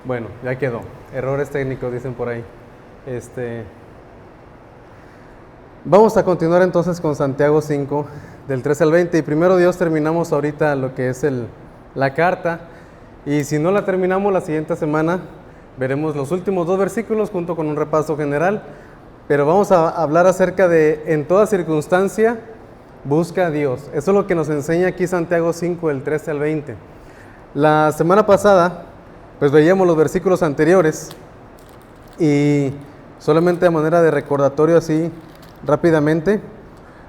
Bueno, ya quedó. Errores técnicos dicen por ahí. Vamos a continuar entonces con Santiago 5, del 13 al 20. Y primero Dios terminamos ahorita lo que es la carta. Y si no la terminamos la siguiente semana, veremos los últimos 2 versículos junto con un repaso general. Pero vamos a hablar acerca de, en toda circunstancia, busca a Dios. Eso es lo que nos enseña aquí Santiago 5, del 13 al 20. La semana pasada, pues veíamos los versículos anteriores y solamente a manera de recordatorio así rápidamente,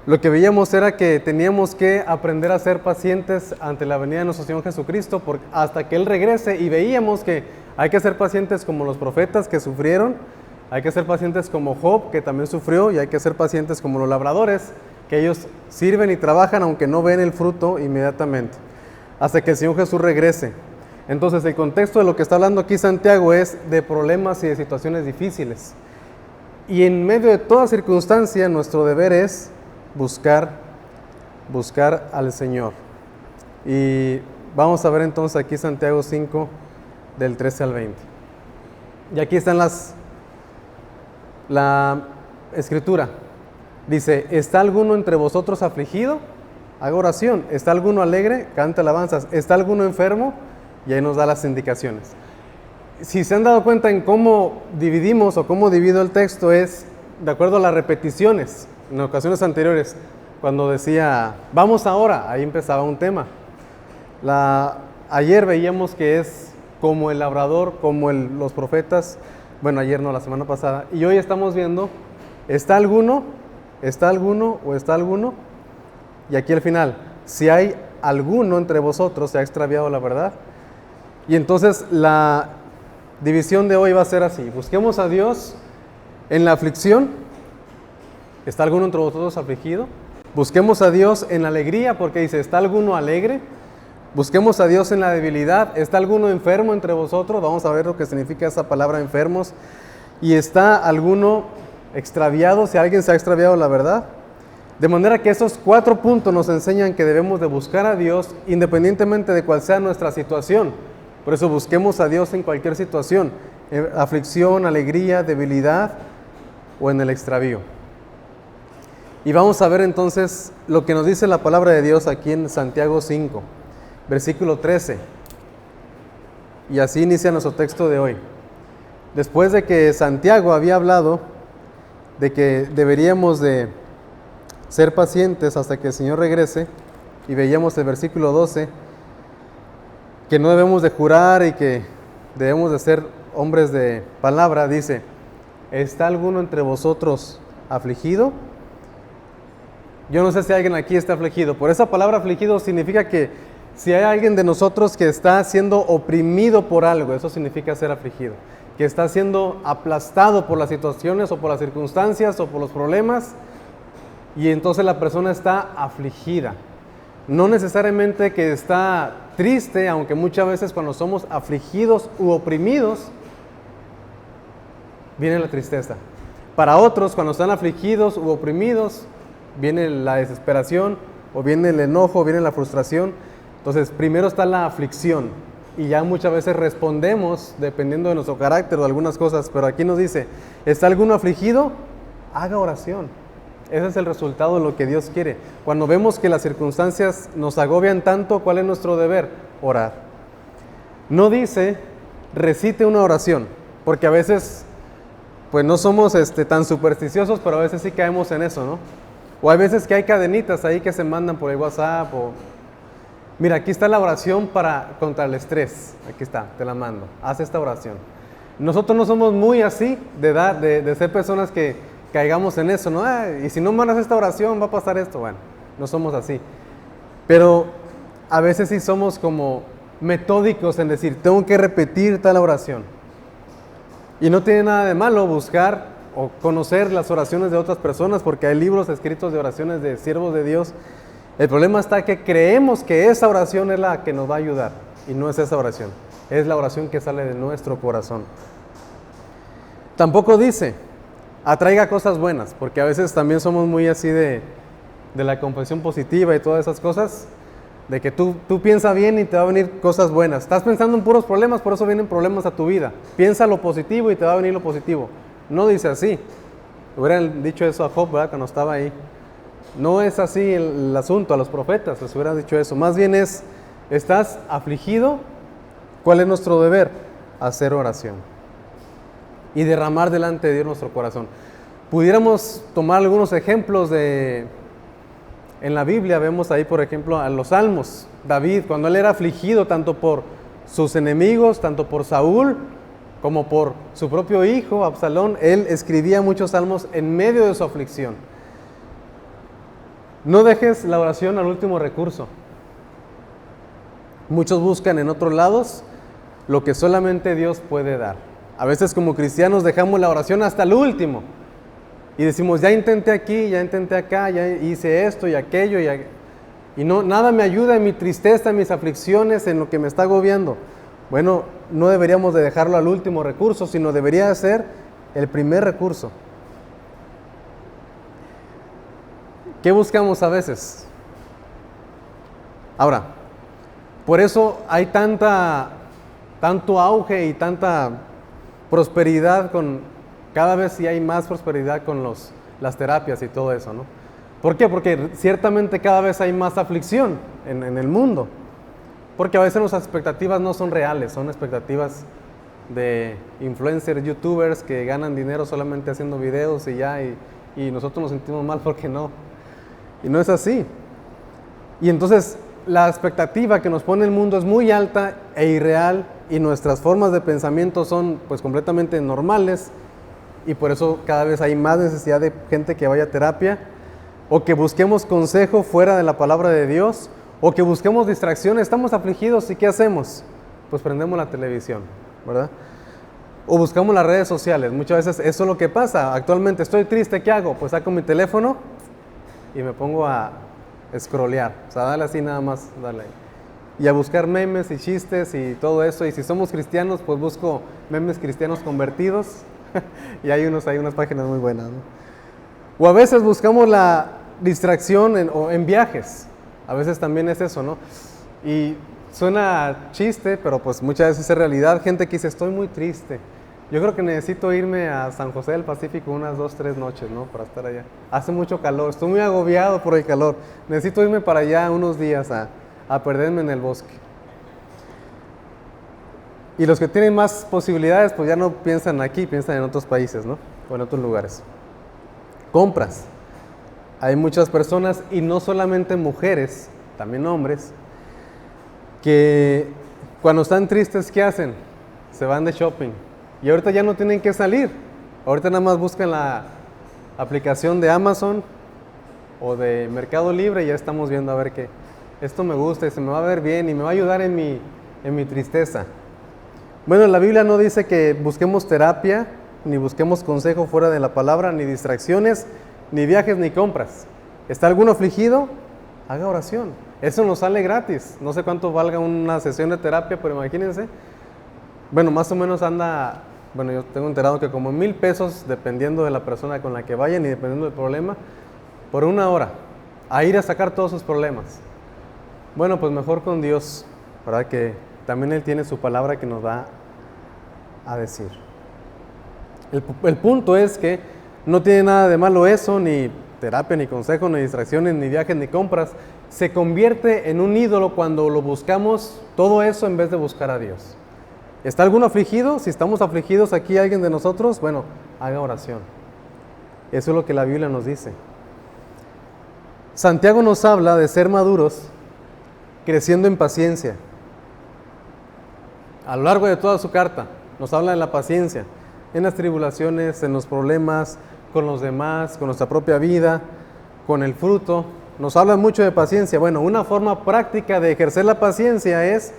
lo que veíamos era que teníamos que aprender a ser pacientes ante la venida de nuestro Señor Jesucristo hasta que Él regrese, y veíamos que hay que ser pacientes como los profetas que sufrieron, hay que ser pacientes como Job, que también sufrió, y hay que ser pacientes como los labradores, que ellos sirven y trabajan aunque no ven el fruto inmediatamente, hasta que el Señor Jesús regrese. Entonces el contexto de lo que está hablando aquí Santiago es de problemas y de situaciones difíciles. Y en medio de toda circunstancia nuestro deber es buscar al Señor. Y vamos a ver entonces aquí Santiago 5 del 13 al 20. Y aquí están la escritura. Dice: ¿está alguno entre vosotros afligido? Haga oración. ¿Está alguno alegre? Cante alabanzas. ¿Está alguno enfermo? Y ahí nos da las indicaciones. Si se han dado cuenta en cómo dividimos o cómo divido el texto, es de acuerdo a las repeticiones. En ocasiones anteriores, cuando decía vamos ahora, ahí empezaba un tema. Ayer veíamos que es como el labrador, como los profetas. Bueno, ayer no, la semana pasada. Y hoy estamos viendo, ¿está alguno? ¿Está alguno o está alguno? Y aquí al final, si hay alguno entre vosotros se ha extraviado la verdad. Y entonces la división de hoy va a ser así: busquemos a Dios en la aflicción. ¿Está alguno entre vosotros afligido? Busquemos a Dios en la alegría, porque dice: ¿está alguno alegre? Busquemos a Dios en la debilidad. ¿Está alguno enfermo entre vosotros? Vamos a ver lo que significa esa palabra enfermos. ¿Y está alguno extraviado? Si alguien se ha extraviado la verdad. De manera que esos 4 puntos nos enseñan que debemos de buscar a Dios independientemente de cuál sea nuestra situación. Por eso busquemos a Dios en cualquier situación: aflicción, alegría, debilidad o en el extravío. Y vamos a ver entonces lo que nos dice la palabra de Dios aquí en Santiago 5, versículo 13. Y así inicia nuestro texto de hoy. Después de que Santiago había hablado de que deberíamos de ser pacientes hasta que el Señor regrese, y veíamos el versículo 12, que no debemos de jurar y que debemos de ser hombres de palabra, dice: ¿está alguno entre vosotros afligido? Yo no sé si alguien aquí está afligido. Por esa palabra afligido significa que si hay alguien de nosotros que está siendo oprimido por algo, eso significa ser afligido. Que está siendo aplastado por las situaciones o por las circunstancias o por los problemas, y entonces la persona está afligida. No necesariamente que está triste, aunque muchas veces cuando somos afligidos u oprimidos, viene la tristeza. Para otros, cuando están afligidos u oprimidos, viene la desesperación, o viene el enojo, o viene la frustración. Entonces, primero está la aflicción, y ya muchas veces respondemos dependiendo de nuestro carácter o de algunas cosas. Pero aquí nos dice: ¿está alguno afligido? Haga oración. Ese es el resultado de lo que Dios quiere. Cuando vemos que las circunstancias nos agobian tanto, ¿cuál es nuestro deber? Orar. No dice recite una oración, porque a veces pues no somos tan supersticiosos, pero a veces sí caemos en eso, ¿no? O hay veces que hay cadenitas ahí que se mandan por el WhatsApp. Mira, aquí está la oración contra el estrés. Aquí está, te la mando. Haz esta oración. Nosotros no somos muy así de ser personas que caigamos en eso, ¿no? Y si no mandas esta oración va a pasar esto. Bueno, no somos así. Pero a veces sí somos como metódicos en decir: tengo que repetir tal oración. Y no tiene nada de malo buscar o conocer las oraciones de otras personas, porque hay libros escritos de oraciones de siervos de Dios. El problema está que creemos que esa oración es la que nos va a ayudar, y no es esa oración. Es la oración que sale de nuestro corazón. Tampoco dice atraiga cosas buenas, porque a veces también somos muy así de la confesión positiva y todas esas cosas. de que tú piensas bien y te va a venir cosas buenas. Estás pensando en puros problemas, por eso vienen problemas a tu vida. Piensa lo positivo y te va a venir lo positivo. No dice así. Hubieran dicho eso a Job, ¿verdad? Cuando estaba ahí. No es así el asunto, a los profetas les hubieran dicho eso. Más bien es, ¿estás afligido? ¿Cuál es nuestro deber? Hacer oración y derramar delante de Dios nuestro corazón. Pudiéramos tomar algunos ejemplos en la Biblia. Vemos ahí, por ejemplo, a los salmos. David, cuando él era afligido tanto por sus enemigos, tanto por Saúl, como por su propio hijo, Absalón, él escribía muchos salmos en medio de su aflicción. No dejes la oración al último recurso. Muchos buscan en otros lados lo que solamente Dios puede dar. A veces como cristianos dejamos la oración hasta el último y decimos, ya intenté aquí, ya intenté acá, ya hice esto y aquello y no, nada me ayuda en mi tristeza, en mis aflicciones, en lo que me está agobiando. Bueno, no deberíamos de dejarlo al último recurso, sino debería ser el primer recurso. ¿Qué buscamos a veces? Ahora, por eso hay tanto auge y tanta prosperidad cada vez sí hay más prosperidad con las terapias y todo eso, ¿no? ¿Por qué? Porque ciertamente cada vez hay más aflicción en el mundo. Porque a veces nuestras expectativas no son reales, son expectativas de influencers, youtubers que ganan dinero solamente haciendo videos y nosotros nos sentimos mal porque no. Y no es así. Y entonces la expectativa que nos pone el mundo es muy alta e irreal y nuestras formas de pensamiento son pues completamente normales y por eso cada vez hay más necesidad de gente que vaya a terapia o que busquemos consejo fuera de la palabra de Dios o que busquemos distracciones. Estamos afligidos y ¿qué hacemos? Pues prendemos la televisión, ¿verdad? O buscamos las redes sociales. Muchas veces eso es lo que pasa. Actualmente estoy triste, ¿qué hago? Pues saco mi teléfono y me pongo a scrollear, o sea, dale así nada más, dale. Y a buscar memes y chistes y todo eso. Y si somos cristianos, pues busco memes cristianos convertidos. Y hay unas páginas muy buenas, ¿no? O a veces buscamos la distracción en viajes. A veces también es eso, ¿no? Y suena chiste, pero pues muchas veces es realidad. Gente que dice, estoy muy triste. Yo creo que necesito irme a San José del Pacífico unas 2, 3 noches, ¿no? Para estar allá. Hace mucho calor, estoy muy agobiado por el calor. Necesito irme para allá unos días a perderme en el bosque. Y los que tienen más posibilidades, pues ya no piensan aquí, piensan en otros países, ¿no? O en otros lugares. Compras. Hay muchas personas, y no solamente mujeres, también hombres, que cuando están tristes, ¿qué hacen? Se van de shopping. Y ahorita ya no tienen que salir. Ahorita nada más buscan la aplicación de Amazon o de Mercado Libre y ya estamos viendo a ver qué. Esto me gusta y se me va a ver bien y me va a ayudar en mi tristeza. Bueno, la Biblia no dice que busquemos terapia, ni busquemos consejo fuera de la palabra, ni distracciones, ni viajes, ni compras. ¿Está alguno afligido? Haga oración. Eso nos sale gratis. No sé cuánto valga una sesión de terapia, pero imagínense. Bueno, más o menos anda, bueno, yo tengo enterado que como 1,000 pesos, dependiendo de la persona con la que vayan y dependiendo del problema, por 1 hora, a ir a sacar todos sus problemas. Bueno, pues mejor con Dios, ¿verdad? Que también Él tiene su palabra que nos va a decir. El punto es que no tiene nada de malo eso, ni terapia, ni consejo, ni distracciones, ni viajes, ni compras. Se convierte en un ídolo cuando lo buscamos todo eso en vez de buscar a Dios. ¿Está alguno afligido? Si estamos afligidos aquí, alguien de nosotros, bueno, haga oración. Eso es lo que la Biblia nos dice. Santiago nos habla de ser maduros, creciendo en paciencia. A lo largo de toda su carta nos habla de la paciencia, en las tribulaciones, en los problemas, con los demás, con nuestra propia vida, con el fruto. Nos habla mucho de paciencia. Bueno, una forma práctica de ejercer la paciencia es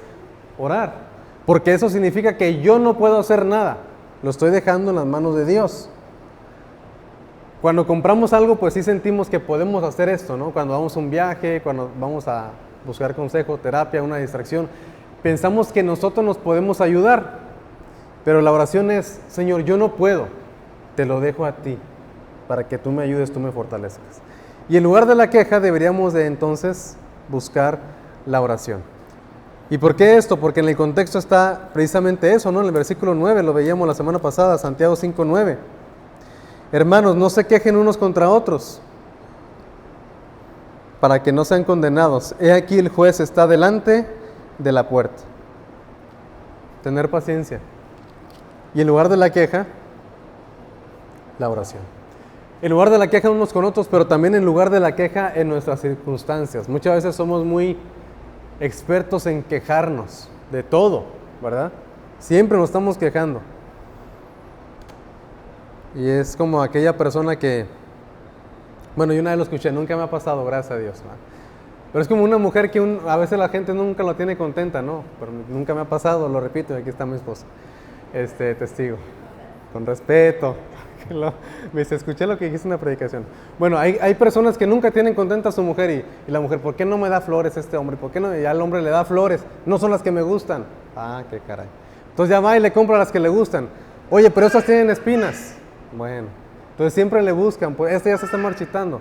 orar. Porque eso significa que yo no puedo hacer nada, lo estoy dejando en las manos de Dios. Cuando compramos algo, pues sí sentimos que podemos hacer esto, ¿no? Cuando vamos a un viaje, cuando vamos a buscar consejo, terapia, una distracción, pensamos que nosotros nos podemos ayudar. Pero la oración es, Señor, yo no puedo, te lo dejo a ti, para que tú me ayudes, tú me fortalezcas. Y en lugar de la queja, deberíamos de entonces buscar la oración. ¿Y por qué esto? Porque en el contexto está precisamente eso, ¿no? En el versículo 9, lo veíamos la semana pasada, Santiago 5:9. Hermanos, no se quejen unos contra otros, para que no sean condenados. He aquí el juez está delante de la puerta. Tener paciencia. Y en lugar de la queja, la oración. En lugar de la queja unos con otros, pero también en lugar de la queja en nuestras circunstancias. Muchas veces somos muy expertos en quejarnos de todo, ¿verdad? Siempre nos estamos quejando. Y es como aquella persona que, bueno, yo una vez lo escuché, nunca me ha pasado, gracias a Dios, ¿no? Pero es como una mujer que a veces la gente nunca la tiene contenta, ¿no? Pero nunca me ha pasado, lo repito, y aquí está mi esposa, testigo, con respeto. Me dice, escuché lo que dijiste en la predicación. Bueno, hay personas que nunca tienen contenta a su mujer y la mujer, ¿por qué no me da flores este hombre? ¿Por qué no? Y al hombre le da flores, no son las que me gustan. Ah, qué caray. Entonces ya va y le compra las que le gustan. Oye, pero esas tienen espinas. Bueno, entonces siempre le buscan, pues ya se está marchitando.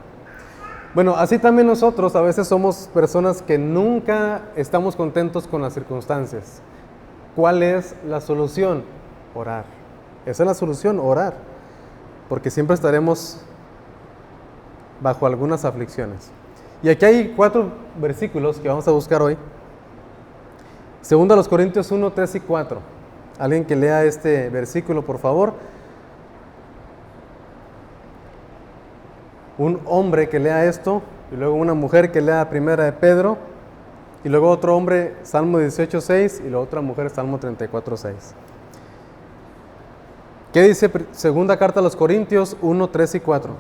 Bueno, así también nosotros a veces somos personas que nunca estamos contentos con las circunstancias. ¿Cuál es la solución? Orar. Esa es la solución, orar. Porque siempre estaremos bajo algunas aflicciones. Y aquí hay 4 versículos que vamos a buscar hoy. Segunda a los Corintios 1, 3 y 4. Alguien que lea este versículo, por favor. Un hombre que lea esto, y luego una mujer que lea Primera de Pedro, y luego otro hombre, Salmo 18, 6, y la otra mujer, Salmo 34, 6. ¿Qué dice segunda carta a los Corintios 1, 3 y 4?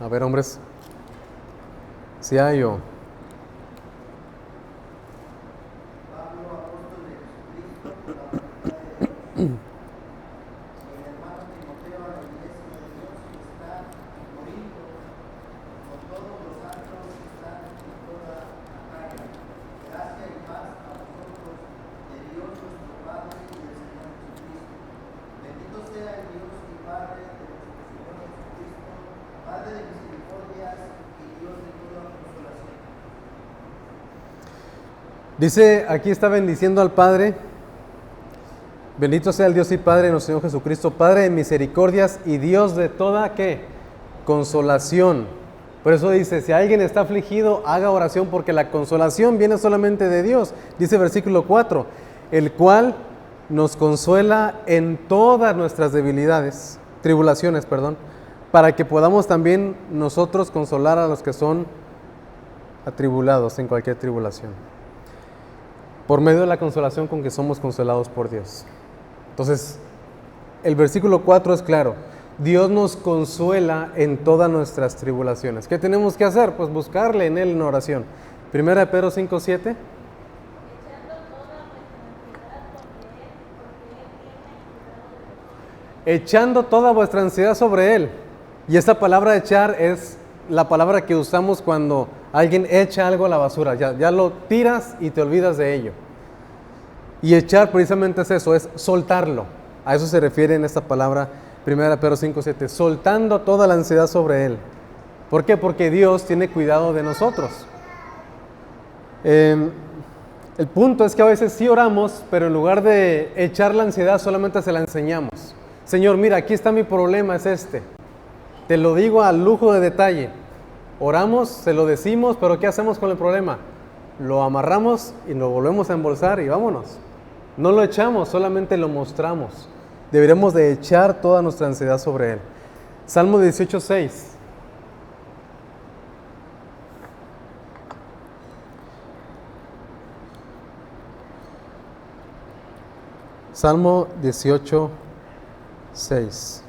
A ver, hombres, si hay o... Dice, aquí está bendiciendo al Padre. Bendito sea el Dios y Padre de nuestro Señor Jesucristo, Padre de misericordias y Dios de toda, ¿qué? Consolación. Por eso dice, si alguien está afligido, haga oración, porque la consolación viene solamente de Dios. Dice versículo 4, el cual nos consuela en todas nuestras tribulaciones, para que podamos también nosotros consolar a los que son atribulados en cualquier tribulación. Por medio de la consolación con que somos consolados por Dios. Entonces, el versículo 4 es claro. Dios nos consuela en todas nuestras tribulaciones. ¿Qué tenemos que hacer? Pues buscarle en Él en oración. Primera de Pedro 5, 7. Echando toda vuestra ansiedad sobre Él. Y esta palabra echar es la palabra que usamos cuando alguien echa algo a la basura. Ya lo tiras y te olvidas de ello. Y echar precisamente es eso, es soltarlo. A eso se refiere en esta palabra, 1 Pedro 5, 7. Soltando toda la ansiedad sobre Él. ¿Por qué? Porque Dios tiene cuidado de nosotros. El punto es que a veces sí oramos, pero en lugar de echar la ansiedad solamente se la enseñamos. Señor, mira, aquí está mi problema, es este. Te lo digo a lujo de detalle. Oramos, se lo decimos, pero ¿qué hacemos con el problema? Lo amarramos y lo volvemos a embolsar y vámonos. No lo echamos, solamente lo mostramos. Deberemos de echar toda nuestra ansiedad sobre Él. Salmo 18, 6. Salmo 18, 6.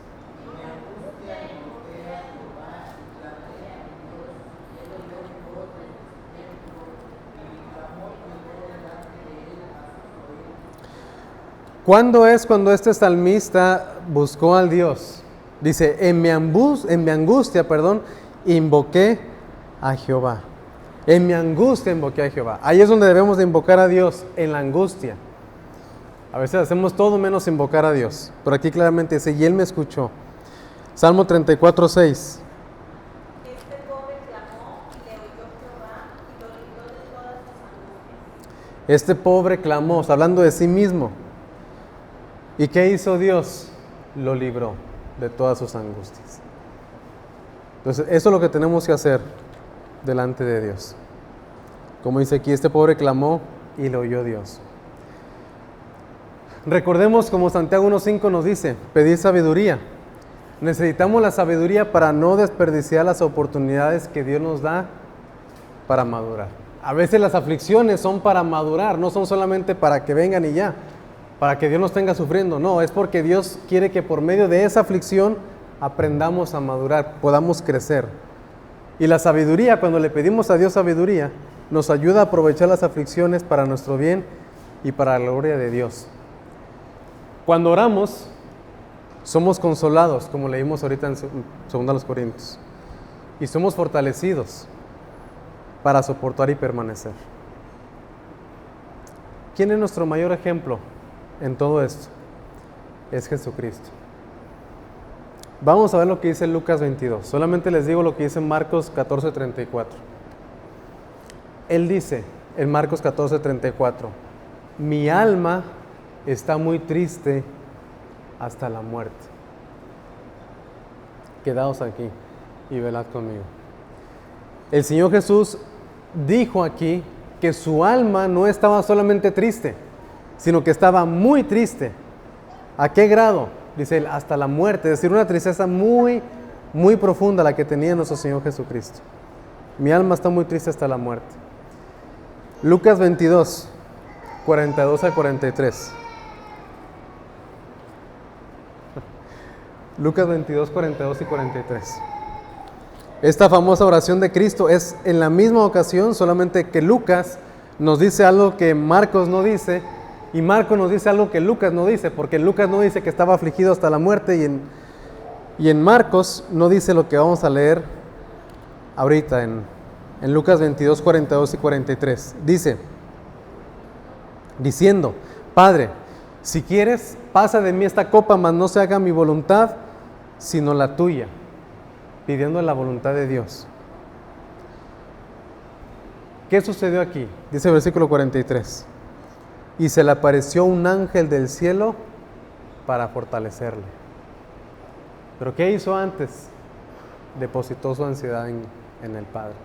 ¿Cuándo es cuando este salmista buscó al Dios? Dice, en mi angustia, invoqué a Jehová. En mi angustia invoqué a Jehová. Ahí es donde debemos de invocar a Dios, en la angustia. A veces hacemos todo menos invocar a Dios. Pero aquí claramente dice, y Él me escuchó. Salmo 34, 6. Este pobre clamó y le oyó Jehová y lo libró de todas sus angustias. Este pobre clamó, está hablando de sí mismo. ¿Y qué hizo Dios? Lo libró de todas sus angustias. Entonces, eso es lo que tenemos que hacer delante de Dios. Como dice aquí, este pobre clamó y lo oyó Dios. Recordemos, como Santiago 1.5 nos dice, pedid sabiduría. Necesitamos la sabiduría para no desperdiciar las oportunidades que Dios nos da para madurar. A veces las aflicciones son para madurar, no son solamente para que vengan y ya, para que Dios nos tenga sufriendo. No, es porque Dios quiere que por medio de esa aflicción aprendamos a madurar, podamos crecer. Y la sabiduría, cuando le pedimos a Dios sabiduría, nos ayuda a aprovechar las aflicciones para nuestro bien y para la gloria de Dios. Cuando oramos, somos consolados, como leímos ahorita en 2 Corintios, y somos fortalecidos para soportar y permanecer. ¿Quién es nuestro mayor ejemplo en todo esto? Es Jesucristo. Vamos a ver lo que dice Lucas 22. Solamente les digo lo que dice Marcos 14:34. Él dice en Marcos 14:34, mi alma está muy triste hasta la muerte. Quedaos aquí y velad conmigo. El Señor Jesús dijo aquí que su alma no estaba solamente triste, sino que estaba muy triste. ¿A qué grado? Dice él, hasta la muerte. Es decir, una tristeza muy, muy profunda la que tenía nuestro Señor Jesucristo. Mi alma está muy triste hasta la muerte. Lucas 22, 42 al 43. Lucas 22, 42 y 43. Esta famosa oración de Cristo es en la misma ocasión, solamente que Lucas nos dice algo que Marcos no dice, y Marcos nos dice algo que Lucas no dice, porque Lucas no dice que estaba afligido hasta la muerte, y en Marcos no dice lo que vamos a leer ahorita en Lucas 22, 42 y 43. Dice, diciendo, Padre, si quieres, pasa de mí esta copa, mas no se haga mi voluntad, sino la tuya, pidiendo la voluntad de Dios. ¿Qué sucedió aquí? Dice el versículo 43. Y se le apareció un ángel del cielo para fortalecerle. ¿Pero qué hizo antes? Depositó su ansiedad en el Padre.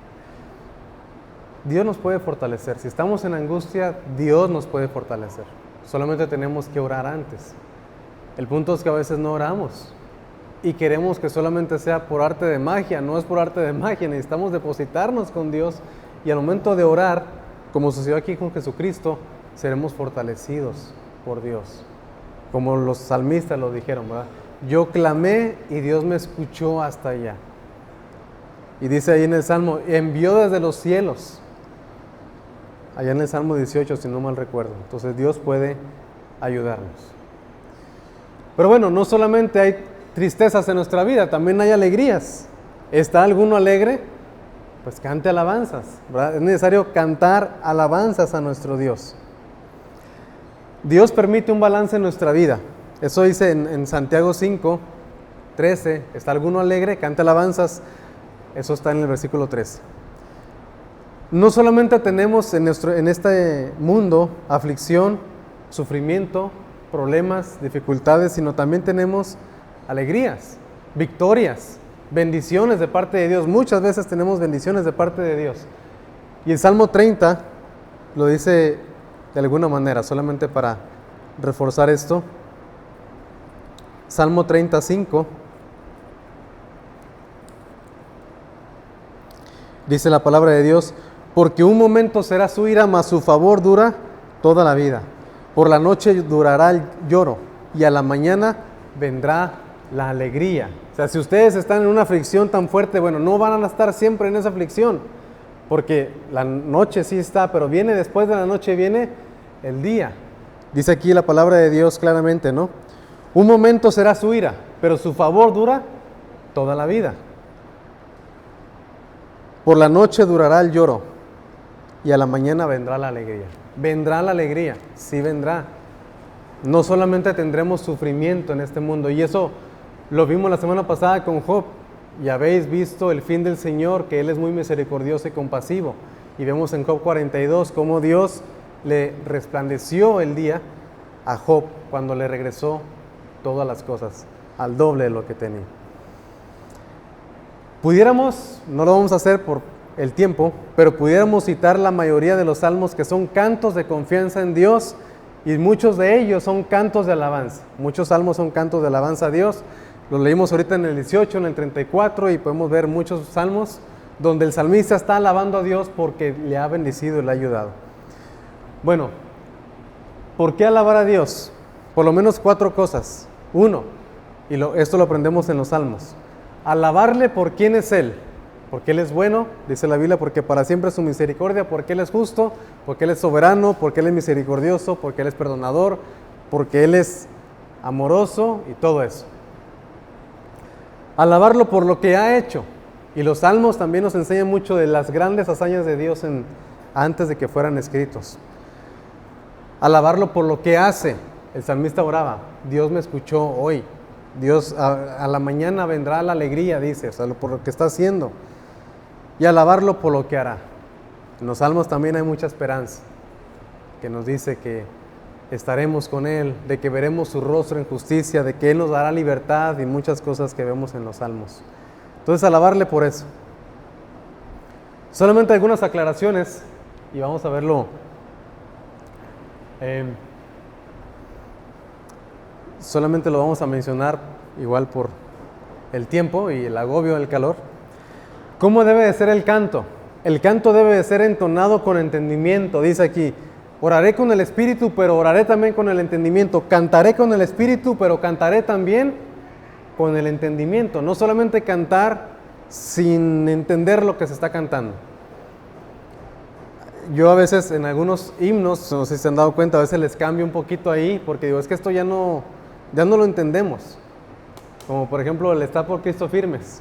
Dios nos puede fortalecer. Si estamos en angustia, Dios nos puede fortalecer. Solamente tenemos que orar antes. El punto es que a veces no oramos y queremos que solamente sea por arte de magia. No es por arte de magia, necesitamos depositarnos con Dios y al momento de orar, como sucedió aquí con Jesucristo, seremos fortalecidos por Dios. Como los salmistas lo dijeron, ¿verdad? Yo clamé y Dios me escuchó hasta allá. Y dice ahí en el Salmo, envió desde los cielos. Allá en el Salmo 18, si no mal recuerdo. Entonces Dios puede ayudarnos. Pero bueno, no solamente hay tristezas en nuestra vida, también hay alegrías. ¿Está alguno alegre? Pues cante alabanzas, ¿verdad? Es necesario cantar alabanzas a nuestro Dios. Dios permite un balance en nuestra vida. Eso dice en Santiago 5, 13. ¿Está alguno alegre? Cante alabanzas. Eso está en el versículo 13. No solamente tenemos en este mundo aflicción, sufrimiento, problemas, dificultades, sino también tenemos alegrías, victorias, bendiciones de parte de Dios. Muchas veces tenemos bendiciones de parte de Dios. Y el Salmo 30 lo dice de alguna manera, solamente para reforzar esto. Salmo 35. Dice la palabra de Dios, porque un momento será su ira, mas su favor dura toda la vida. Por la noche durará el lloro y a la mañana vendrá la alegría. O sea, si ustedes están en una aflicción tan fuerte, bueno, no van a estar siempre en esa aflicción, porque la noche sí está, pero viene después de la noche, viene el día. Dice aquí la palabra de Dios claramente, ¿no? Un momento será su ira, pero su favor dura toda la vida. Por la noche durará el lloro y a la mañana vendrá la alegría. ¿Vendrá la alegría? Sí vendrá. No solamente tendremos sufrimiento en este mundo, y eso lo vimos la semana pasada con Job. Y habéis visto el fin del Señor, que Él es muy misericordioso y compasivo. Y vemos en Job 42 cómo Dios le resplandeció el día a Job cuando le regresó todas las cosas, al doble de lo que tenía. Pudiéramos, no lo vamos a hacer por el tiempo, pero pudiéramos citar la mayoría de los salmos que son cantos de confianza en Dios, y muchos de ellos son cantos de alabanza. Muchos salmos son cantos de alabanza a Dios. Los leímos ahorita en el 18, en el 34, y podemos ver muchos salmos donde el salmista está alabando a Dios porque le ha bendecido y le ha ayudado. Bueno, ¿por qué alabar a Dios? Por lo menos 4 cosas. 1, esto lo aprendemos en los salmos: alabarle por quién es Él, porque Él es bueno, dice la Biblia, porque para siempre es su misericordia, porque Él es justo, porque Él es soberano, porque Él es misericordioso, porque Él es perdonador, porque Él es amoroso y todo eso. Alabarlo por lo que ha hecho. Y los salmos también nos enseñan mucho de las grandes hazañas de Dios antes de que fueran escritos. Alabarlo por lo que hace. El salmista oraba: Dios me escuchó hoy. Dios a la mañana vendrá la alegría, dice, o sea, por lo que está haciendo. Y alabarlo por lo que hará. En los salmos también hay mucha esperanza, que nos dice que estaremos con Él, de que veremos su rostro en justicia, de que Él nos dará libertad y muchas cosas que vemos en los salmos. Entonces, alabarle por eso. Solamente algunas aclaraciones y vamos a verlo. Solamente lo vamos a mencionar igual por el tiempo y el agobio del calor. ¿Cómo debe de ser el canto? El canto debe de ser entonado con entendimiento. Dice aquí: oraré con el espíritu, pero oraré también con el entendimiento. Cantaré con el espíritu, pero cantaré también con el entendimiento. No solamente cantar sin entender lo que se está cantando. Yo a veces en algunos himnos, no sé si se han dado cuenta, a veces les cambio un poquito ahí, porque digo, es que esto ya no lo entendemos. Como por ejemplo el Está por Cristo firmes.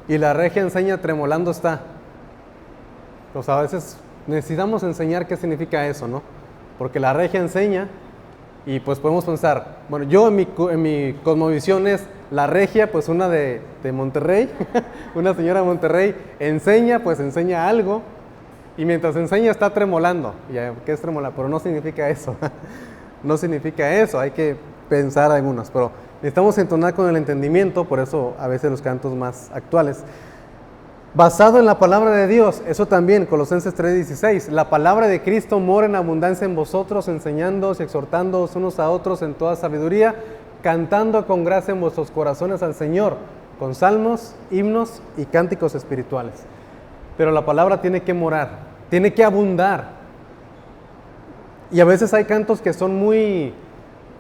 Y la regia enseña tremolando está. Pues a veces necesitamos enseñar qué significa eso, ¿no? Porque la regia enseña y pues podemos pensar, bueno, yo en mi cosmovisión es la regia, pues una de Monterrey, una señora de Monterrey, enseña, pues enseña algo, y mientras enseña está tremolando. ¿Qué es tremolar? Pero no significa eso, no significa eso, hay que pensar algunos, pero necesitamos entonar con el entendimiento, por eso a veces los cantos más actuales. Basado en la palabra de Dios, eso también, Colosenses 3:16, la palabra de Cristo mora en abundancia en vosotros, enseñándoos y exhortándoos unos a otros en toda sabiduría, cantando con gracia en vuestros corazones al Señor, con salmos, himnos y cánticos espirituales. Pero la palabra tiene que morar, tiene que abundar. Y a veces hay cantos que son muy,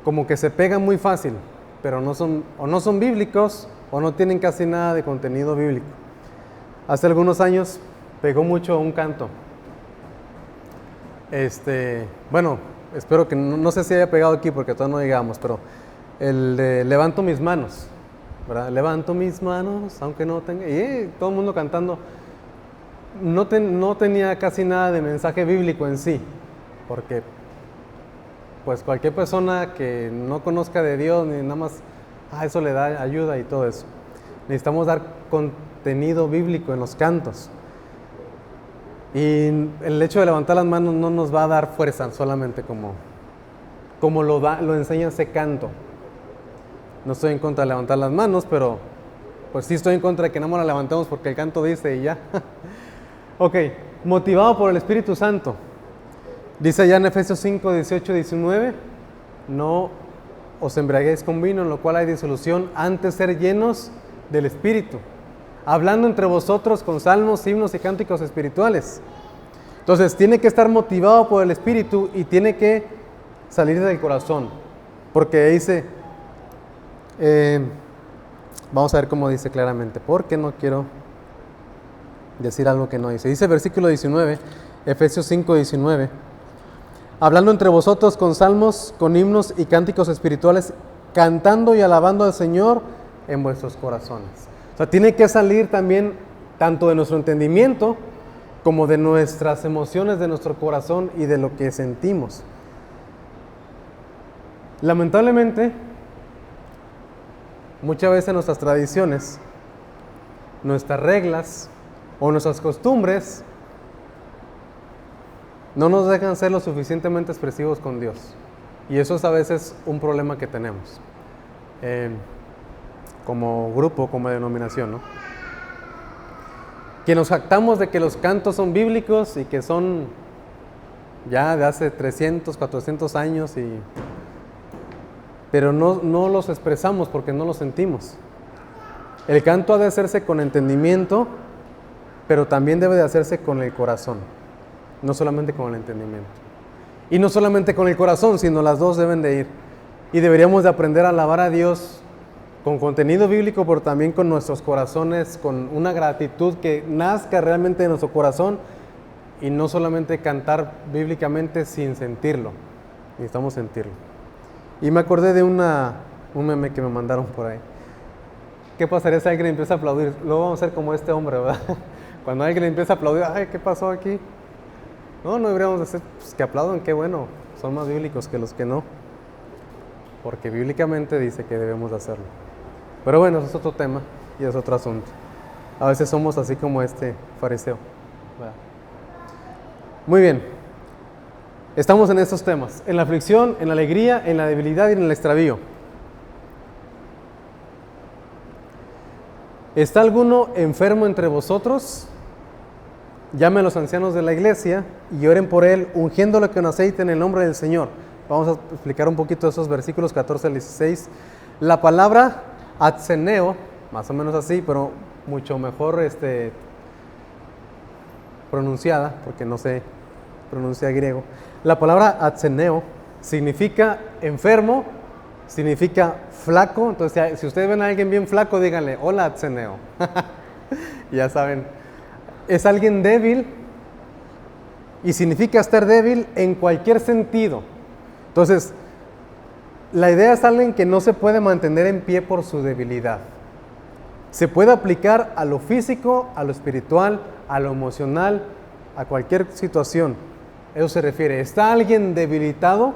como que se pegan muy fácil, pero no son bíblicos o no tienen casi nada de contenido bíblico. Hace algunos años pegó mucho un canto. Bueno, espero que no sé si haya pegado aquí porque todavía no llegamos, pero el de levanto mis manos, ¿verdad? Levanto mis manos, aunque no tenga. Y todo el mundo cantando. No tenía casi nada de mensaje bíblico en sí, porque pues cualquier persona que no conozca de Dios ni nada más, eso le da ayuda y todo eso. Necesitamos dar contenido bíblico en los cantos. Y el hecho de levantar las manos no nos va a dar fuerza solamente como lo enseña ese canto. No estoy en contra de levantar las manos, pero pues sí estoy en contra de que no nos las levantemos porque el canto dice y ya. Ok, motivado por el Espíritu Santo. Dice allá en Efesios 5, 18, 19, no os embriaguéis con vino, en lo cual hay disolución, antes ser llenos del Espíritu, hablando entre vosotros con salmos, himnos y cánticos espirituales. Entonces tiene que estar motivado por el Espíritu y tiene que salir del corazón, porque dice, vamos a ver cómo dice claramente, porque no quiero decir algo que no dice. Dice versículo 19, Efesios 5, 19, hablando entre vosotros con salmos, con himnos y cánticos espirituales, cantando y alabando al Señor en vuestros corazones. O sea, tiene que salir también tanto de nuestro entendimiento como de nuestras emociones, de nuestro corazón y de lo que sentimos. Lamentablemente, muchas veces nuestras tradiciones, nuestras reglas o nuestras costumbres no nos dejan ser lo suficientemente expresivos con Dios. Y eso es a veces un problema que tenemos como grupo, como denominación, ¿no? Que nos jactamos de que los cantos son bíblicos y que son ya de hace 300, 400 años, pero no los expresamos porque no los sentimos. El canto ha de hacerse con entendimiento, pero también debe de hacerse con el corazón, no solamente con el entendimiento. Y no solamente con el corazón, sino las dos deben de ir. Y deberíamos de aprender a alabar a Dios con contenido bíblico, pero también con nuestros corazones, con una gratitud que nazca realmente de nuestro corazón y no solamente cantar bíblicamente sin sentirlo. Necesitamos sentirlo. Y me acordé de un meme que me mandaron por ahí. ¿Qué pasaría si alguien empieza a aplaudir? Luego vamos a ser como este hombre, ¿verdad? Cuando alguien empieza a aplaudir, ay, ¿qué pasó aquí? No deberíamos hacer pues, que aplaudan, qué bueno, son más bíblicos que los que no. Porque bíblicamente dice que debemos de hacerlo. Pero bueno, eso es otro tema y es otro asunto. A veces somos así como este fariseo. Muy bien. Estamos en estos temas. En la aflicción, en la alegría, en la debilidad y en el extravío. ¿Está alguno enfermo entre vosotros? Llame a los ancianos de la iglesia y oren por él, ungiéndolo con aceite en el nombre del Señor. Vamos a explicar un poquito esos versículos 14 al 16. La palabra atseneo, más o menos así, pero mucho mejor pronunciada, porque no sé pronuncia griego. La palabra atseneo significa enfermo, significa flaco. Entonces, si ustedes ven a alguien bien flaco, díganle, hola atseneo. Ya saben, es alguien débil y significa estar débil en cualquier sentido. Entonces, la idea es alguien que no se puede mantener en pie por su debilidad. Se puede aplicar a lo físico, a lo espiritual, a lo emocional, a cualquier situación. Eso se refiere. ¿Está alguien debilitado?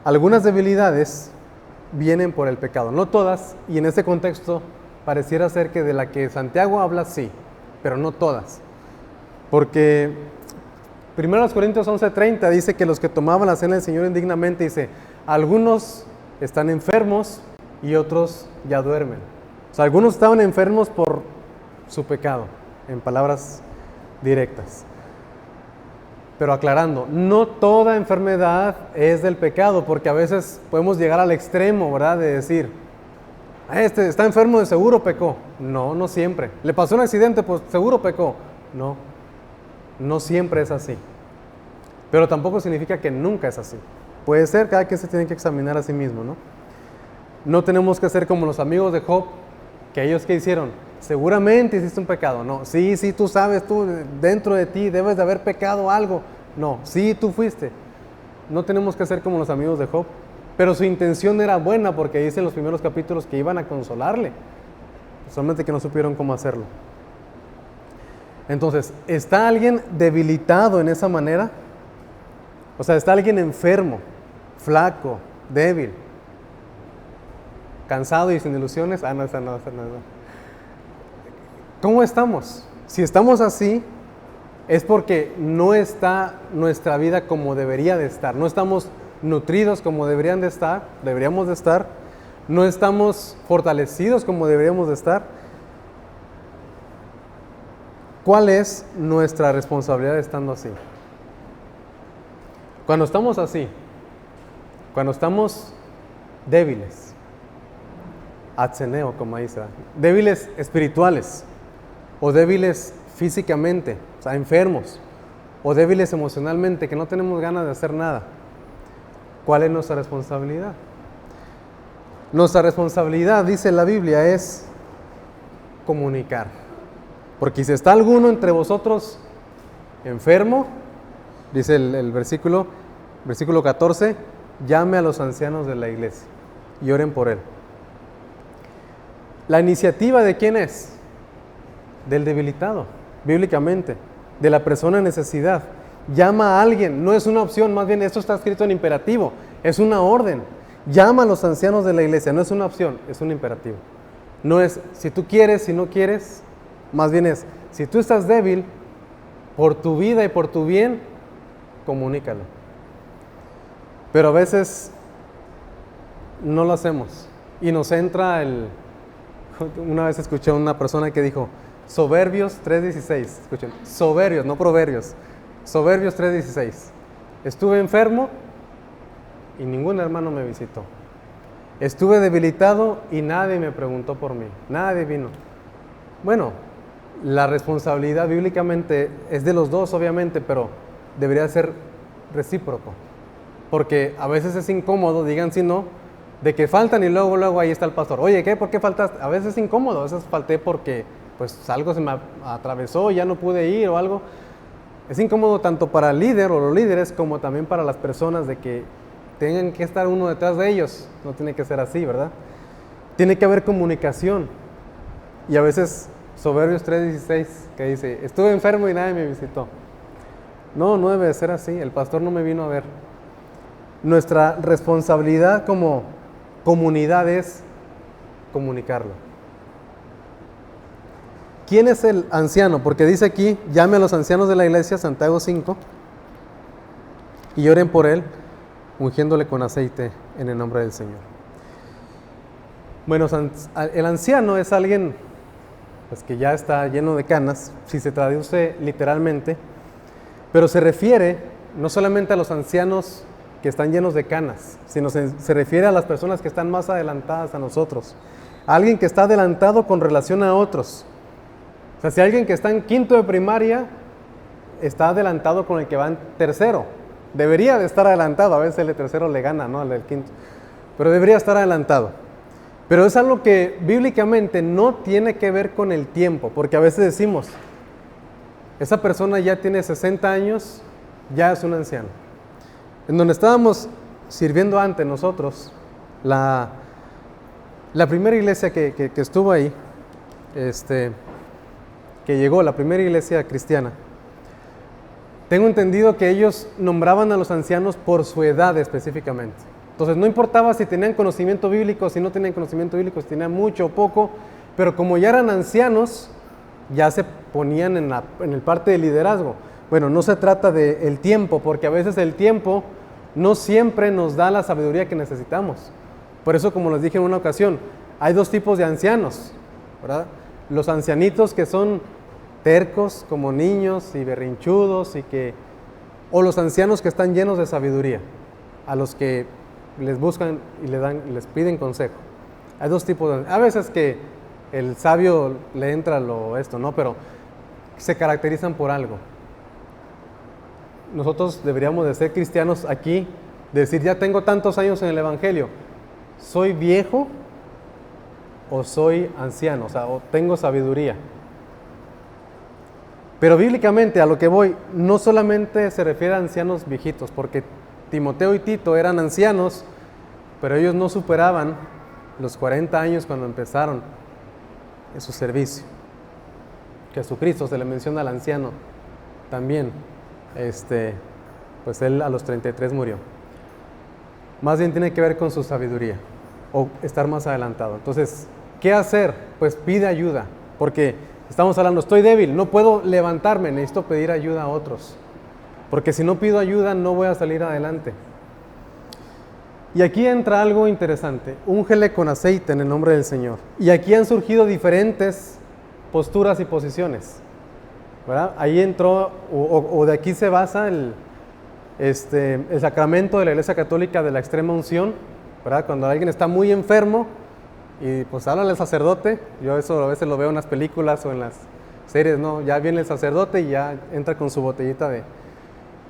Algunas debilidades vienen por el pecado, no todas, y en este contexto pareciera ser que de la que Santiago habla sí, pero no todas. Porque 1 Corintios 11:30 dice que los que tomaban la cena del Señor indignamente, dice, algunos están enfermos y otros ya duermen. O sea, algunos estaban enfermos por su pecado, en palabras directas. Pero aclarando, no toda enfermedad es del pecado, porque a veces podemos llegar al extremo, ¿verdad? De decir, está enfermo, de seguro pecó. No siempre. ¿Le pasó un accidente? Pues seguro pecó. No siempre es así. Pero tampoco significa que nunca es así. Puede ser, cada quien se tiene que examinar a sí mismo, ¿no? No tenemos que ser como los amigos de Job, que ellos ¿qué hicieron? Seguramente hiciste un pecado. No, sí, tú sabes, tú dentro de ti debes de haber pecado algo. No, sí, tú fuiste. No tenemos que ser como los amigos de Job. Pero su intención era buena porque dice en los primeros capítulos que iban a consolarle. Solamente que no supieron cómo hacerlo. Entonces, ¿está alguien debilitado en esa manera? O sea, ¿está alguien enfermo, flaco, débil, cansado y sin ilusiones? No. ¿Cómo estamos? Si estamos así, es porque no está nuestra vida como debería de estar. No estamos nutridos como deberíamos de estar. No estamos fortalecidos como deberíamos de estar. ¿Cuál es nuestra responsabilidad estando así? Cuando estamos así, cuando estamos débiles, atseneo, como dice, débiles espirituales, o débiles físicamente, o sea, enfermos, o débiles emocionalmente, que no tenemos ganas de hacer nada, ¿cuál es nuestra responsabilidad? Nuestra responsabilidad, dice la Biblia, es comunicar. Porque si está alguno entre vosotros enfermo, dice el versículo 14, llame a los ancianos de la iglesia y oren por él. ¿La iniciativa de quién es? Del debilitado, bíblicamente, de la persona en necesidad. llama a alguien, no es una opción, más bien esto está escrito en imperativo, es una orden. Llama a los ancianos de la iglesia, no es una opción, es un imperativo. No es si tú quieres, si no quieres, más bien es, si tú estás débil, por tu vida y por tu bien, comunícalo. Pero a veces no lo hacemos y nos entra una vez escuché a una persona que dijo, Soberbios 3:16, escuchen, soberbios, no proverbios, Soberbios 3:16. Estuve enfermo y ningún hermano me visitó. Estuve debilitado y nadie me preguntó por mí, nadie vino. Bueno, la responsabilidad bíblicamente es de los dos, obviamente, pero debería ser recíproco. Porque a veces es incómodo, digan si no, de que faltan y luego ahí está el pastor. Oye, ¿qué? ¿Por qué faltaste? A veces es incómodo, a veces falté porque pues algo se me atravesó, ya no pude ir o algo. Es incómodo tanto para el líder o los líderes como también para las personas de que tengan que estar uno detrás de ellos. No tiene que ser así, ¿verdad? Tiene que haber comunicación. Y a veces Soberbios 3:16 que dice, estuve enfermo y nadie me visitó. No debe de ser así, el pastor no me vino a ver. Nuestra responsabilidad como comunidad es comunicarlo. ¿Quién es el anciano? Porque dice aquí, llame a los ancianos de la iglesia, Santiago 5, y oren por él, ungiéndole con aceite en el nombre del Señor. Bueno, el anciano es alguien pues, que ya está lleno de canas, si se traduce literalmente, pero se refiere no solamente a los ancianos que están llenos de canas, sino se refiere a las personas que están más adelantadas a nosotros. Alguien que está adelantado con relación a otros. O sea, si alguien que está en quinto de primaria está adelantado con el que va en tercero, debería de estar adelantado. A veces el de tercero le gana, ¿no? Al del quinto. Pero debería estar adelantado. Pero es algo que bíblicamente no tiene que ver con el tiempo, porque a veces decimos, esa persona ya tiene 60 años, ya es un anciano. En donde estábamos sirviendo antes nosotros, la primera iglesia que estuvo ahí, que llegó, la primera iglesia cristiana, tengo entendido que ellos nombraban a los ancianos por su edad específicamente. Entonces no importaba si tenían conocimiento bíblico, si no tenían conocimiento bíblico, si tenían mucho o poco, pero como ya eran ancianos, ya se ponían en el parte de liderazgo. Bueno, no se trata del tiempo, porque a veces el tiempo no siempre nos da la sabiduría que necesitamos. Por eso, como les dije en una ocasión, hay dos tipos de ancianos, ¿verdad? Los ancianitos que son tercos como niños y berrinchudos o los ancianos que están llenos de sabiduría, a los que les buscan y les piden consejo. Hay dos tipos de, a veces que el sabio le entra esto, ¿no? Pero se caracterizan por algo. Nosotros deberíamos de ser cristianos aquí, de decir, ya tengo tantos años en el evangelio, ¿soy viejo o soy anciano? O sea, o tengo sabiduría. Pero bíblicamente a lo que voy, no solamente se refiere a ancianos viejitos, porque Timoteo y Tito eran ancianos, pero ellos no superaban los 40 años cuando empezaron en su servicio. Jesucristo se le menciona al anciano también, pues él a los 33 murió. Más bien tiene que ver con su sabiduría o estar más adelantado. Entonces, ¿qué hacer? Pues pide ayuda, porque estamos hablando, estoy débil, no puedo levantarme, necesito pedir ayuda a otros, porque si no pido ayuda no voy a salir adelante. Y aquí entra algo interesante, úngele con aceite en el nombre del Señor. Y aquí han surgido diferentes posturas y posiciones, ¿verdad? Ahí entró, o de aquí se basa el sacramento de la Iglesia Católica de la extrema unción, ¿verdad? Cuando alguien está muy enfermo y pues habla al sacerdote, yo eso a veces lo veo en las películas o en las series, ¿no? Ya viene el sacerdote y ya entra con su botellita de...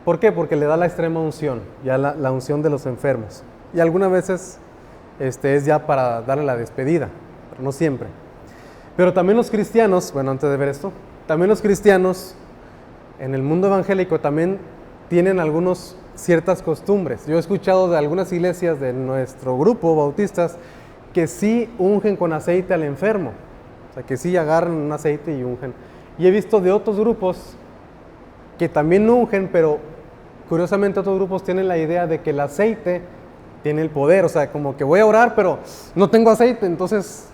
¿Por qué? Porque le da la extrema unción, ya la unción de los enfermos. Y algunas veces es ya para darle la despedida, pero no siempre. Pero también los cristianos, bueno, antes de ver esto, también los cristianos en el mundo evangélico también tienen ciertas costumbres. Yo he escuchado de algunas iglesias de nuestro grupo, bautistas, que sí ungen con aceite al enfermo. O sea, que sí agarran un aceite y ungen. Y he visto de otros grupos que también ungen, pero curiosamente otros grupos tienen la idea de que el aceite tiene el poder, o sea, como que voy a orar, pero no tengo aceite, entonces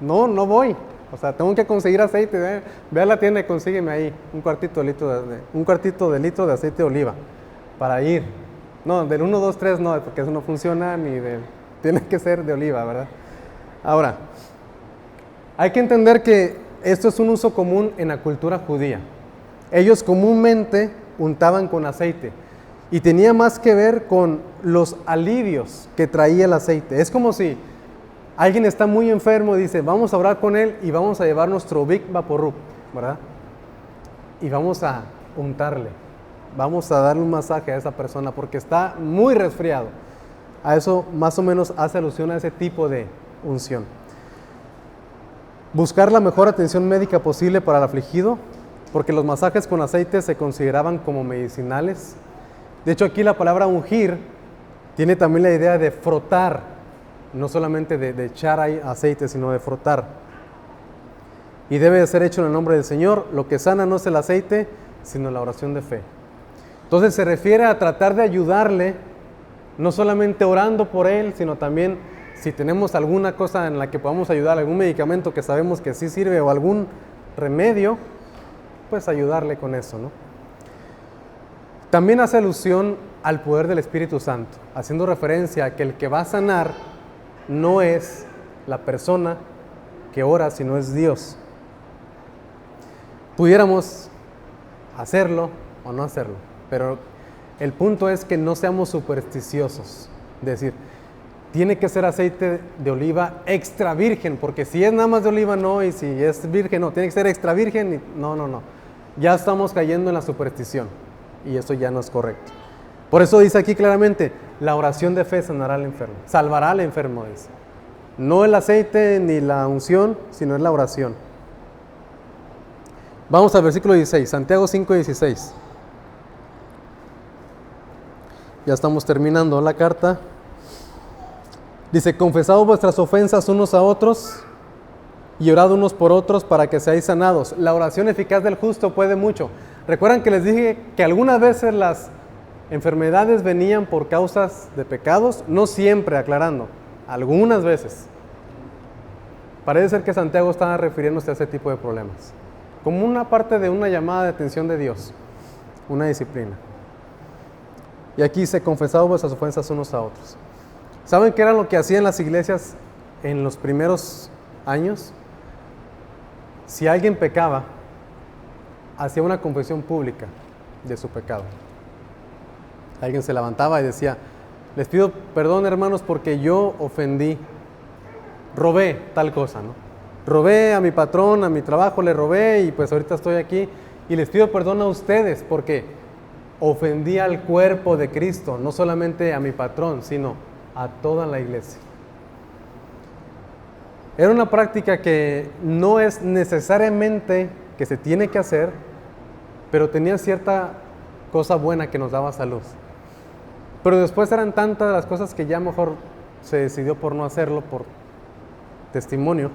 no voy. O sea, tengo que conseguir aceite, ve a la tienda y consígueme ahí un cuartito de litro de aceite de oliva para ir. No, del 1, 2, 3 no, porque eso no funciona, tiene que ser de oliva, ¿verdad? Ahora, hay que entender que esto es un uso común en la cultura judía. Ellos comúnmente untaban con aceite y tenía más que ver con los alivios que traía el aceite. Es como si alguien está muy enfermo y dice, vamos a orar con él y vamos a llevar nuestro Big Vaporub, ¿verdad? Y vamos a untarle, vamos a darle un masaje a esa persona porque está muy resfriado. A eso más o menos hace alusión a ese tipo de unción. Buscar la mejor atención médica posible para el afligido, porque los masajes con aceite se consideraban como medicinales. De hecho, aquí la palabra ungir tiene también la idea de frotar, no solamente de echar ahí aceite, sino de frotar. Y debe de ser hecho en el nombre del Señor. Lo que sana no es el aceite, sino la oración de fe. Entonces se refiere a tratar de ayudarle, no solamente orando por él, sino también si tenemos alguna cosa en la que podamos ayudar, algún medicamento que sabemos que sí sirve o algún remedio, pues ayudarle con eso, ¿no? También hace alusión al poder del Espíritu Santo, haciendo referencia a que el que va a sanar no es la persona que ora, sino es Dios. Pudiéramos hacerlo o no hacerlo, pero el punto es que no seamos supersticiosos, es decir, tiene que ser aceite de oliva extra virgen, porque si es nada más de oliva no, y si es virgen no, tiene que ser extra virgen, no. Ya estamos cayendo en la superstición y eso ya no es correcto. Por eso dice aquí claramente, la oración de fe sanará al enfermo, salvará al enfermo, dice. No el aceite ni la unción, sino es la oración. Vamos al versículo 16, Santiago 5:16. Ya estamos terminando la carta. Dice, confesad vuestras ofensas unos a otros y orad unos por otros para que seáis sanados. La oración eficaz del justo puede mucho. ¿Recuerdan que les dije que algunas veces las enfermedades venían por causas de pecados? No siempre, aclarando, algunas veces. Parece ser que Santiago estaba refiriéndose a ese tipo de problemas, como una parte de una llamada de atención de Dios, una disciplina. Y aquí se confesad vuestras ofensas unos a otros. ¿Saben qué era lo que hacían las iglesias en los primeros años? Si alguien pecaba, hacía una confesión pública de su pecado. Alguien se levantaba y decía, les pido perdón, hermanos, porque yo ofendí, robé tal cosa, ¿no? Robé a mi patrón, a mi trabajo, le robé y pues ahorita estoy aquí y les pido perdón a ustedes porque ofendí al cuerpo de Cristo, no solamente a mi patrón, sino a toda la iglesia. Era una práctica que no es necesariamente que se tiene que hacer, pero tenía cierta cosa buena que nos daba salud. Pero después eran tantas las cosas que ya mejor se decidió por no hacerlo, por testimonio.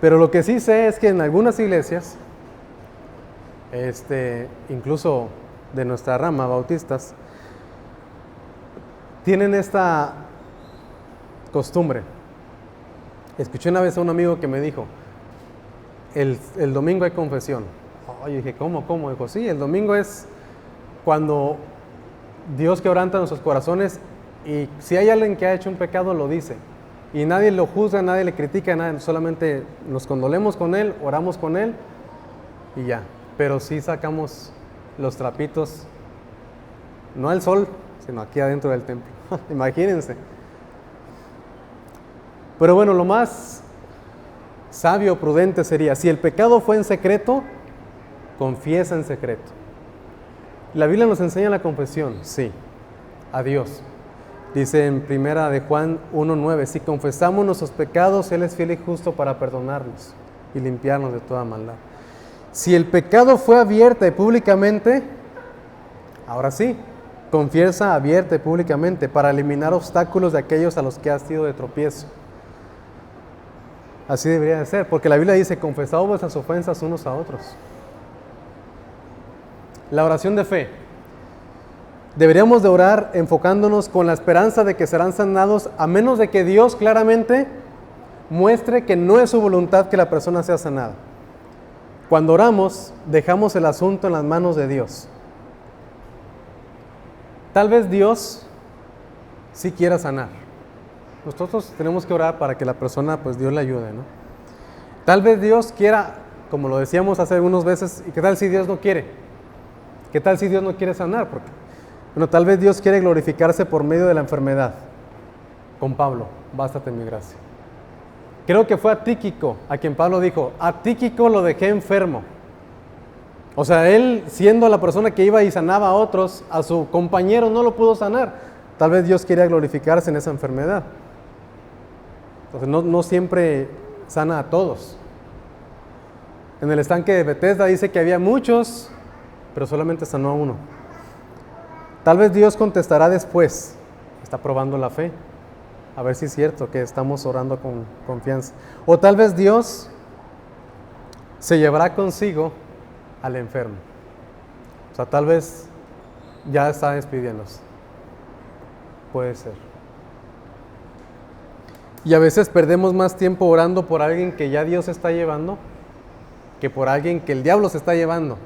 Pero lo que sí sé es que en algunas iglesias, incluso de nuestra rama, bautistas, tienen esta costumbre. Escuché una vez a un amigo que me dijo, el domingo hay confesión. Oh, yo dije, ¿cómo? Dijo, sí, el domingo es cuando Dios quebranta nuestros corazones y si hay alguien que ha hecho un pecado, lo dice. Y nadie lo juzga, nadie le critica, nadie, solamente nos condolemos con él, oramos con él y ya. Pero sí sacamos los trapitos, no al sol, sino aquí adentro del templo. Imagínense. Pero bueno, lo más sabio, prudente sería, si el pecado fue en secreto, confiesa en secreto. La Biblia nos enseña la confesión, sí, a Dios. Dice en primera de Juan 1:9, si confesamos nuestros pecados, Él es fiel y justo para perdonarnos y limpiarnos de toda maldad. Si el pecado fue abierta y públicamente, ahora sí, confiesa abierta y públicamente para eliminar obstáculos de aquellos a los que has sido de tropiezo. Así debería de ser, porque la Biblia dice, confesad vuestras ofensas unos a otros. La oración de fe. Deberíamos de orar enfocándonos con la esperanza de que serán sanados, a menos de que Dios claramente muestre que no es su voluntad que la persona sea sanada. Cuando oramos, dejamos el asunto en las manos de Dios. Tal vez Dios sí quiera sanar. Nosotros tenemos que orar para que la persona, pues Dios le ayude, ¿no? Tal vez Dios quiera, como lo decíamos hace algunas veces, ¿y qué tal si Dios no quiere? ¿Qué tal si Dios no quiere sanar? Porque, bueno, tal vez Dios quiere glorificarse por medio de la enfermedad. Con Pablo, bástate mi gracia. Creo que fue a Tíquico a quien Pablo dijo, a Tíquico lo dejé enfermo. O sea, él siendo la persona que iba y sanaba a otros, a su compañero no lo pudo sanar. Tal vez Dios quería glorificarse en esa enfermedad. Entonces no siempre sana a todos. En el estanque de Bethesda dice que había muchos, pero solamente sanó a uno. Tal vez Dios contestará después. Está probando la fe. A ver si es cierto que estamos orando con confianza. O tal vez Dios se llevará consigo al enfermo. O sea, tal vez ya está despidiéndose. Puede ser. Y a veces perdemos más tiempo orando por alguien que ya Dios está llevando que por alguien que el diablo se está llevando.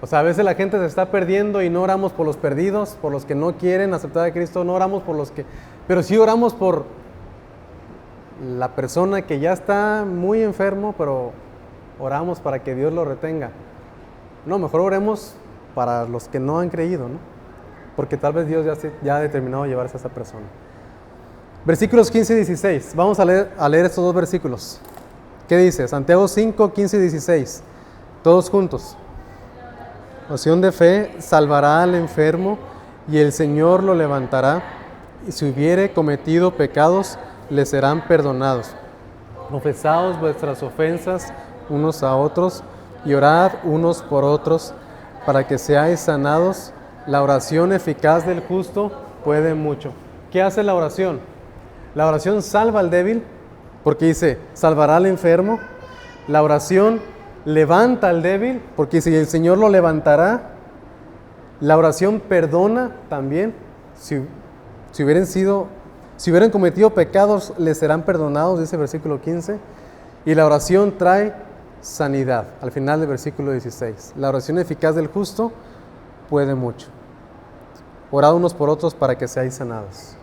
O sea, a veces la gente se está perdiendo y no oramos por los perdidos, por los que no quieren aceptar a Cristo, no oramos por los que... Pero sí oramos por la persona que ya está muy enfermo, pero oramos para que Dios lo retenga. No, mejor oremos para los que no han creído, ¿no? Porque tal vez Dios ya ha determinado llevarse a esa persona. Versículos 15 y 16. Vamos a leer estos dos versículos. ¿Qué dice? Santiago 5, 15 y 16. Todos juntos. Oración de fe salvará al enfermo y el Señor lo levantará, y si hubiere cometido pecados, le serán perdonados. Confesaos vuestras ofensas unos a otros y orad unos por otros para que seáis sanados. La oración eficaz del justo puede mucho. ¿Qué hace la oración? La oración salva al débil, porque dice, salvará al enfermo. La oración levanta al débil, porque si el Señor lo levantará. La oración perdona también. Si hubieran cometido pecados, les serán perdonados, dice el versículo 15. Y la oración trae sanidad, al final del versículo 16. La oración eficaz del justo puede mucho. Orad unos por otros para que seáis sanados.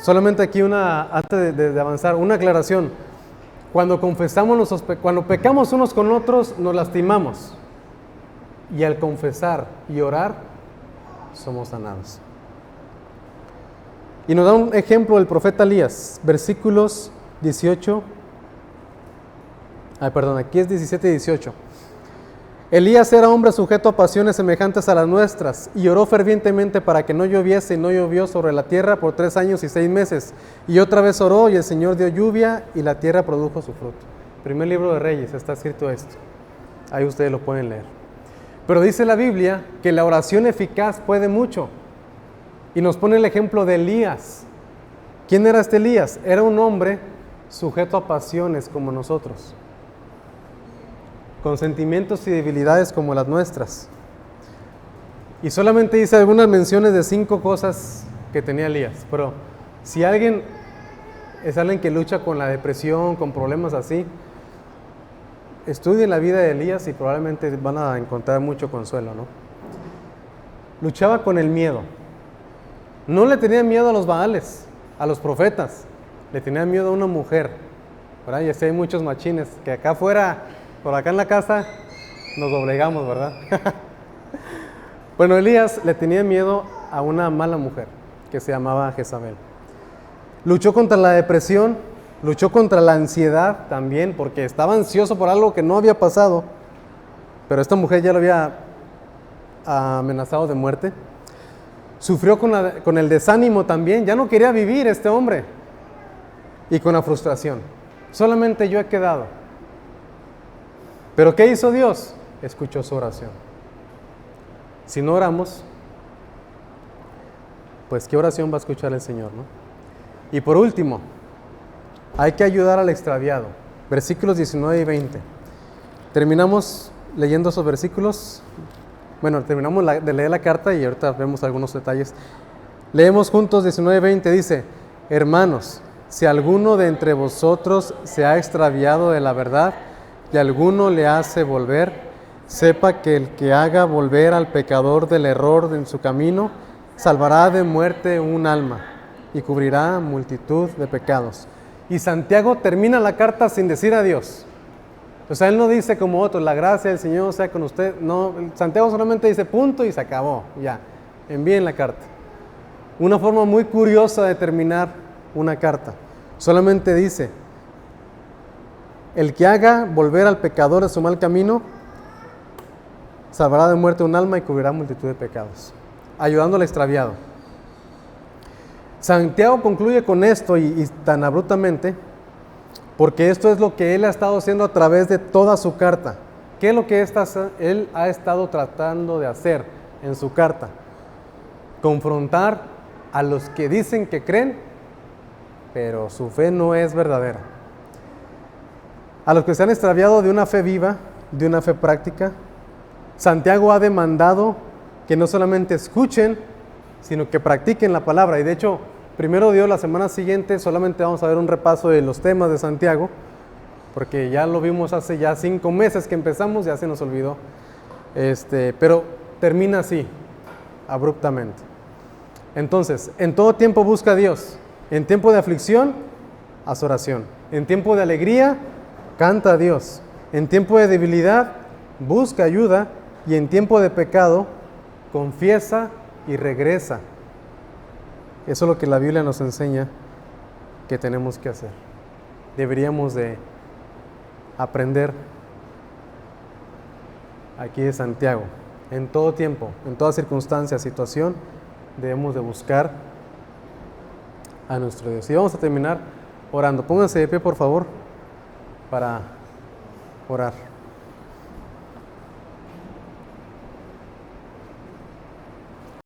Solamente aquí antes de avanzar, una aclaración. Cuando cuando pecamos unos con otros, nos lastimamos. Y al confesar y orar, somos sanados. Y nos da un ejemplo el profeta Elías, versículos 18. Aquí es 17 y 18. Elías era hombre sujeto a pasiones semejantes a las nuestras, y oró fervientemente para que no lloviese, y no llovió sobre la tierra por 3 años y 6 meses. Y otra vez oró, y el Señor dio lluvia, y la tierra produjo su fruto. Primer libro de Reyes, está escrito esto. Ahí ustedes lo pueden leer. Pero dice la Biblia que la oración eficaz puede mucho. Y nos pone el ejemplo de Elías. ¿Quién era este Elías? Era un hombre sujeto a pasiones como nosotros, con sentimientos y debilidades como las nuestras. Y solamente dice algunas menciones de 5 cosas que tenía Elías. Pero si alguien es alguien que lucha con la depresión, con problemas así, estudien la vida de Elías y probablemente van a encontrar mucho consuelo, ¿no? Luchaba con el miedo. No le tenía miedo a los baales, a los profetas. Le tenía miedo a una mujer, ¿verdad? Y así hay muchos machines que acá afuera, por acá en la casa, nos doblegamos, ¿verdad? Bueno, Elías le tenía miedo a una mala mujer que se llamaba Jezabel. Luchó contra la depresión, luchó contra la ansiedad también, porque estaba ansioso por algo que no había pasado, pero esta mujer ya lo había amenazado de muerte. Sufrió con el desánimo también, ya no quería vivir este hombre, y con la frustración. Solamente yo he quedado. ¿Pero qué hizo Dios? Escuchó su oración. Si no oramos, pues ¿qué oración va a escuchar el Señor, no? Y por último, hay que ayudar al extraviado. Versículos 19 y 20. Terminamos leyendo esos versículos. Bueno, terminamos de leer la carta y ahorita vemos algunos detalles. Leemos juntos 19:20, dice: hermanos, si alguno de entre vosotros se ha extraviado de la verdad y alguno le hace volver, sepa que el que haga volver al pecador del error en su camino, salvará de muerte un alma y cubrirá multitud de pecados. Y Santiago termina la carta sin decir adiós. O sea, él no dice como otros, la gracia del Señor sea con usted. No, Santiago solamente dice punto y se acabó. Ya, envíen la carta. Una forma muy curiosa de terminar una carta. Solamente dice: el que haga volver al pecador de su mal camino, salvará de muerte un alma y cubrirá multitud de pecados, ayudando al extraviado. Santiago concluye con esto y tan abruptamente, porque esto es lo que él ha estado haciendo a través de toda su carta. ¿Qué es lo que él ha estado tratando de hacer en su carta? Confrontar a los que dicen que creen, pero su fe no es verdadera. A los que se han extraviado de una fe viva, de una fe práctica, Santiago ha demandado que no solamente escuchen, sino que practiquen la palabra. Y de hecho, primero Dios, la semana siguiente solamente vamos a ver un repaso de los temas de Santiago, porque ya lo vimos hace ya 5 meses que empezamos, ya se nos olvidó. Pero termina así, abruptamente. Entonces, en todo tiempo busca a Dios. En tiempo de aflicción, haz oración. En tiempo de alegría, canta a Dios. En tiempo de debilidad, busca ayuda. Y en tiempo de pecado, confiesa y regresa. Eso es lo que la Biblia nos enseña que tenemos que hacer. Deberíamos de aprender aquí de Santiago. En todo tiempo, en toda circunstancia, situación, debemos de buscar a nuestro Dios. Y vamos a terminar orando. Pónganse de pie, por favor, para orar.